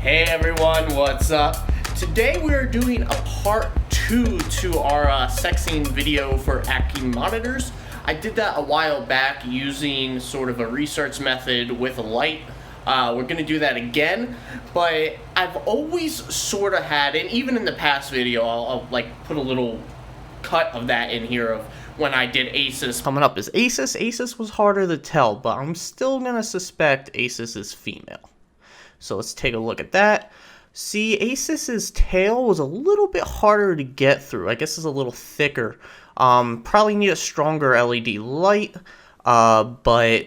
Hey everyone, what's up? Today we're doing a part 2 to our sexing video for Ackie Monitors. I did that a while back using sort of a research method with a light. We're going to do that again, but I've always sort of had, and even in the past video, I'll like put a little cut of that in here of when I did Asus. Coming up is Asus. Asus was harder to tell, but I'm still going to suspect Asus is female. So let's take a look at that. See, Asus's tail was a little bit harder to get through. I guess it's a little thicker. Probably need a stronger LED light, but I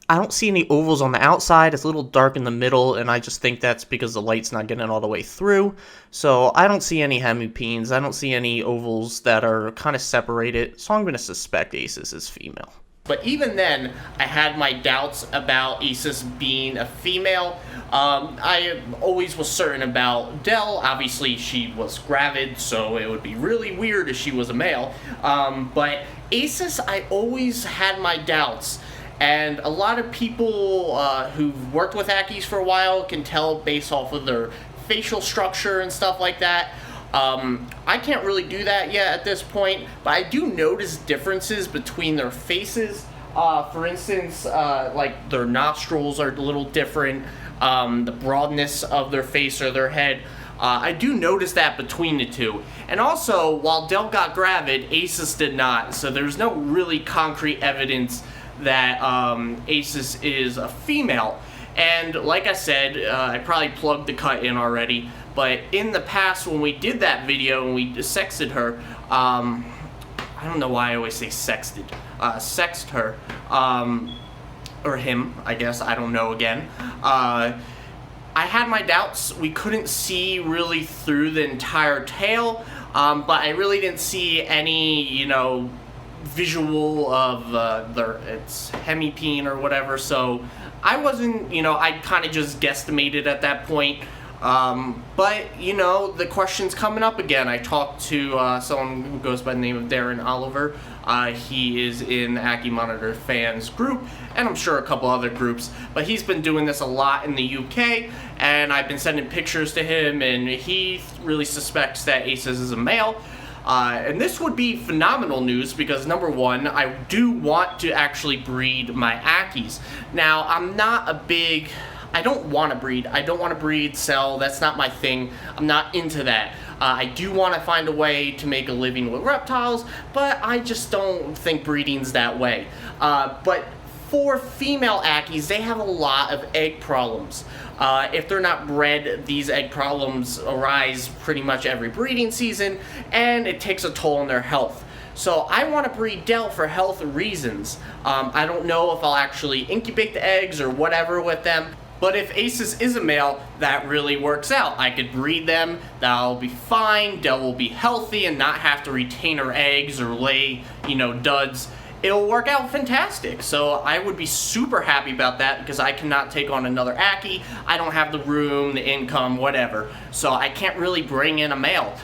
don't see any ovals on the outside. It's a little dark in the middle, and I just think that's because the light's not getting all the way through. So I don't see any hemipenes. I don't see any ovals that are kind of separated. So I'm going to suspect Asus is female. But even then, I had my doubts about Asus being a female. I always was certain about Dell. Obviously, she was gravid, so it would be really weird if she was a male. But Asus, I always had my doubts. And a lot of people who've worked with Ackies for a while can tell based off of their facial structure and stuff like that. I can't really do that yet at this point, but I do notice differences between their faces. For instance, like their nostrils are a little different, the broadness of their face or their head. I do notice that between the two. And also, while Dell got gravid, Asus did not, so there's no really concrete evidence that Asus is a female. And like I said, I probably plugged the cut in already, but in the past when we did that video and we sexted her, I don't know why I always say sexted, sexed her, or him, I guess, I don't know again. I had my doubts. We couldn't see really through the entire tail, but I really didn't see any, you know, visual of its hemipene or whatever, so I wasn't, you know, I kind of just guesstimated at that point. But, you know, the question's coming up again. I talked to someone who goes by the name of Darren Oliver. He is in the Ackie Monitor fans group, and I'm sure a couple other groups, but he's been doing this a lot in the UK, and I've been sending pictures to him, and he really suspects that Asus is a male. And this would be phenomenal news because, number one, I do want to actually breed my Ackies. Now, I'm not a big... I don't want to breed. I don't want to breed, sell. That's not my thing. I'm not into that. I do want to find a way to make a living with reptiles, but I just don't think breeding's that way. But for female Ackies, they have a lot of egg problems. If they're not bred, these egg problems arise pretty much every breeding season, and it takes a toll on their health. So I want to breed Dell for health reasons. I don't know if I'll actually incubate the eggs or whatever with them, but if Asus is a male, that really works out. I could breed them, that'll be fine, Dell will be healthy and not have to retain her eggs or lay, you know, duds. It'll work out fantastic. So I would be super happy about that because I cannot take on another Ackie. I don't have the room, the income, whatever. So I can't really bring in a male.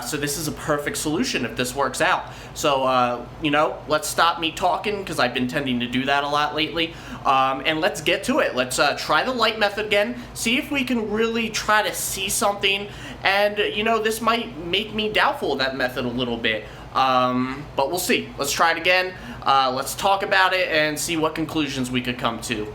So this is a perfect solution if this works out. So, you know, let's stop me talking because I've been tending to do that a lot lately. And let's get to it. Let's try the light method again. See if we can really try to see something. And, you know, this might make me doubtful of that method a little bit. But we'll see. Let's try it again. Let's talk about it and see what conclusions we could come to.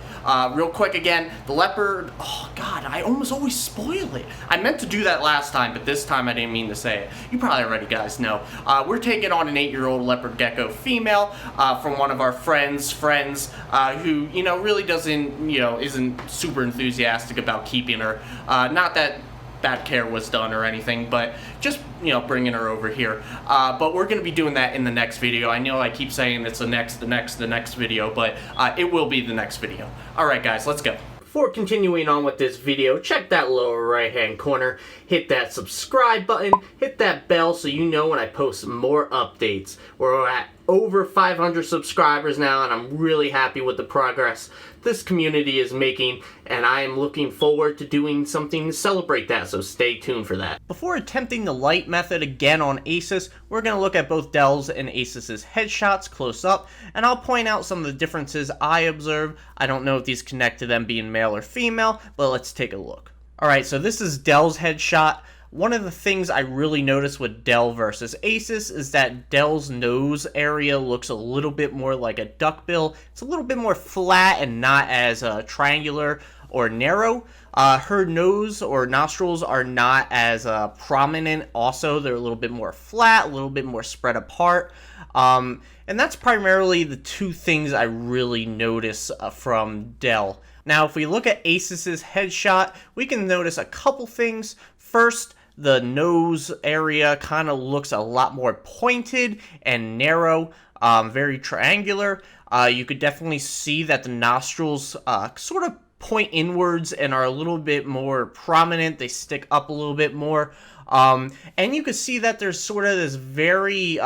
Real quick again, the leopard, oh god, I almost always spoil it. I meant to do that last time, but this time I didn't mean to say it. You probably already guys know. We're taking on an 8-year-old leopard gecko female from one of our friends who, you know, really doesn't, you know, isn't super enthusiastic about keeping her. Not that bad care was done or anything, but just, you know, bringing her over here. But we're going to be doing that in the next video. I know I keep saying it's the next video, but it will be the next video. Alright guys, let's go. Before continuing on with this video, check that lower right hand corner, hit that subscribe button, hit that bell so you know when I post more updates. We're at over 500 subscribers now, and I'm really happy with the progress this community is making, and I am looking forward to doing something to celebrate that, so stay tuned for that. Before attempting the light method again on Asus, we're going to look at both Dell's and Asus's headshots close up, and I'll point out some of the differences I observe. I don't know if these connect to them being male or female, but let's take a look. Alright, so this is Dell's headshot. One of the things I really noticed with Dell versus Asus is that Dell's nose area looks a little bit more like a duckbill. It's a little bit more flat and not as triangular or narrow. Her nose or nostrils are not as prominent also. They're a little bit more flat, a little bit more spread apart. And that's primarily the two things I really notice from Dell. Now, if we look at Asus's headshot, we can notice a couple things. First, the nose area kind of looks a lot more pointed and narrow, very triangular. You could definitely see that the nostrils sort of point inwards and are a little bit more prominent. They stick up a little bit more. And you can see that there's sort of this very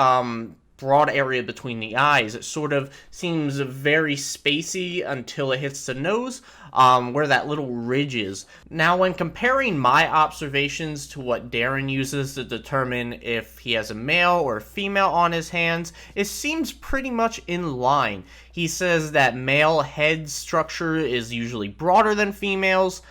broad area between the eyes. It sort of seems very spacey until it hits the nose, where that little ridge is. Now, when comparing my observations to what Darren uses to determine if he has a male or a female on his hands, it seems pretty much in line. He says that male head structure is usually broader than females,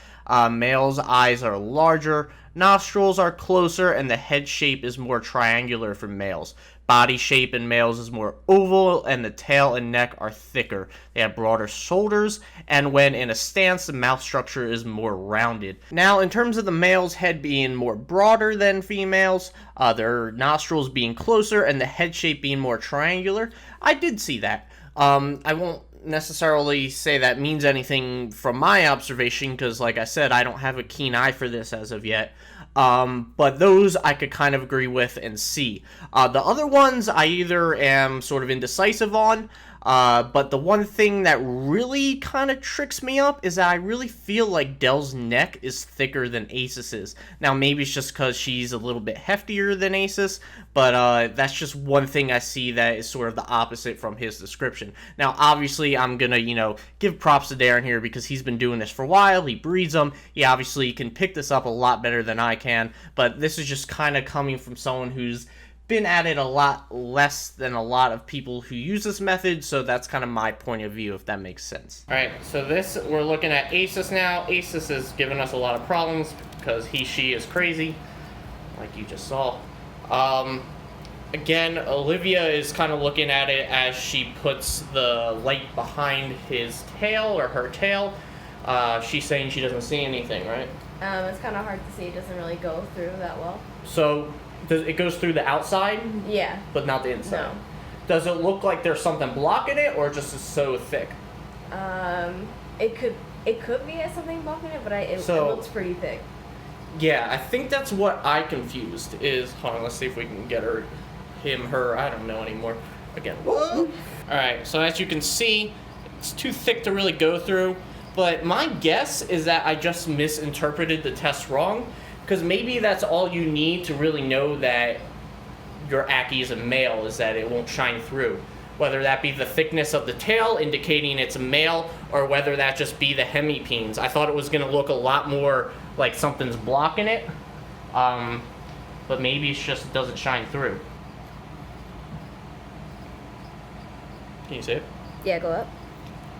males' eyes are larger, nostrils are closer, and the head shape is more triangular for males. Body shape in males is more oval, and the tail and neck are thicker. They have broader shoulders, and when in a stance, the mouth structure is more rounded. Now, in terms of the male's head being more broader than females, their nostrils being closer, and the head shape being more triangular, I did see that. I won't necessarily say that means anything from my observation, because like I said, I don't have a keen eye for this as of yet. But those I could kind of agree with and see. The other ones I either am sort of indecisive on, but the one thing that really kind of tricks me up is that I really feel like Dell's neck is thicker than Asus's. Now, maybe it's just because she's a little bit heftier than Asus, but that's just one thing I see that is sort of the opposite from his description. Now, obviously, I'm gonna, give props to Darren here because he's been doing this for a while. He breeds them. He obviously can pick this up a lot better than I can, but this is just kind of coming from someone who's been at it a lot less than a lot of people who use this method, so that's kind of my point of view, if that makes sense. Alright, so we're looking at Asus now. Asus has given us a lot of problems because she is crazy, like you just saw. Again, Olivia is kind of looking at it as she puts the light behind his tail, or her tail. She's saying she doesn't see anything, right? It's kind of hard to see. It doesn't really go through that well. So, it goes through the outside? Yeah. But not the inside? No. Does it look like there's something blocking it, or just is so thick? It could be something blocking it, but it looks pretty thick. Yeah, I think that's what I confused is, hold on, let's see if we can get her, I don't know anymore. Again. Alright, so as you can see, it's too thick to really go through, but my guess is that I just misinterpreted the test wrong, because maybe that's all you need to really know that your Ackie is a male, is that it won't shine through. Whether that be the thickness of the tail, indicating it's a male, or whether that just be the hemipenes. I thought it was going to look a lot more like something's blocking it, but maybe it just doesn't shine through. Can you see it? Yeah, go up.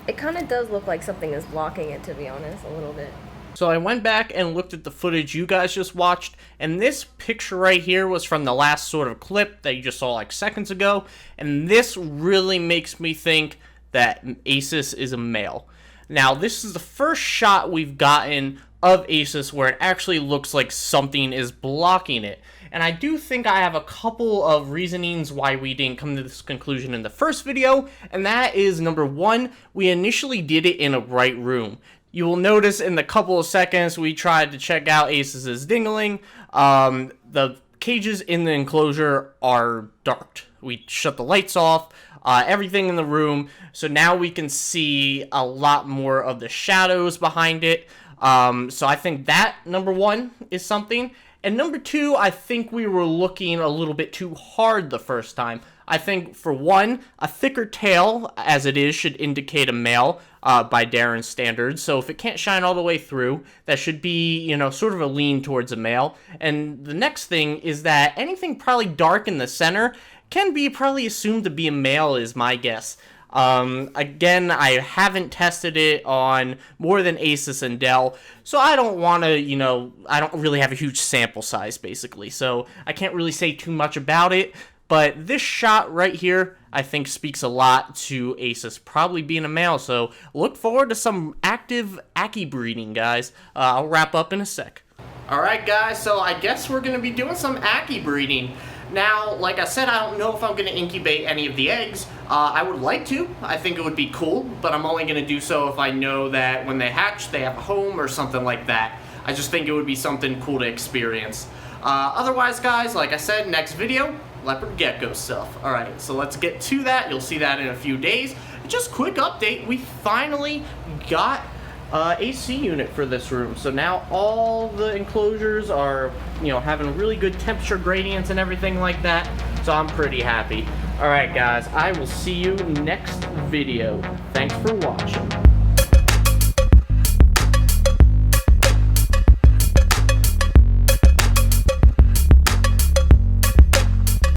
It kind of does look like something is blocking it, to be honest, a little bit. So I went back and looked at the footage you guys just watched, and this picture right here was from the last sort of clip that you just saw like seconds ago, and this really makes me think that Asus is a male. Now, this is the first shot we've gotten of Asus where it actually looks like something is blocking it. And I do think I have a couple of reasonings why we didn't come to this conclusion in the first video, and that is, number one, we initially did it in a bright room. You will notice in the couple of seconds we tried to check out Asus's dingling, the cages in the enclosure are dark. We shut the lights off, everything in the room, so now we can see a lot more of the shadows behind it. So I think that, number one, is something. And number two, I think we were looking a little bit too hard the first time. I think, for one, a thicker tail, as it is, should indicate a male by Darren's standards. So if it can't shine all the way through, that should be, sort of a lean towards a male. And the next thing is that anything probably dark in the center can be probably assumed to be a male, is my guess. Again, I haven't tested it on more than Asus and Dell, so I don't want to, you know, I don't really have a huge sample size, basically, so I can't really say too much about it. But this shot right here, I think, speaks a lot to Asus probably being a male, so look forward to some active Ackie breeding, guys. I'll wrap up in a sec. Alright, guys, so I guess we're going to be doing some Ackie breeding. Now, like I said, I don't know if I'm going to incubate any of the eggs. I would like to. I think it would be cool, but I'm only going to do so if I know that when they hatch, they have a home or something like that. I just think it would be something cool to experience. Otherwise, guys, like I said, next video, leopard gecko stuff. Alright, so let's get to that. You'll see that in a few days. Just quick update, we finally got AC unit for this room. So now all the enclosures are, you know, having really good temperature gradients and everything like that. So I'm pretty happy. Alright guys, I will see you next video. Thanks for watching.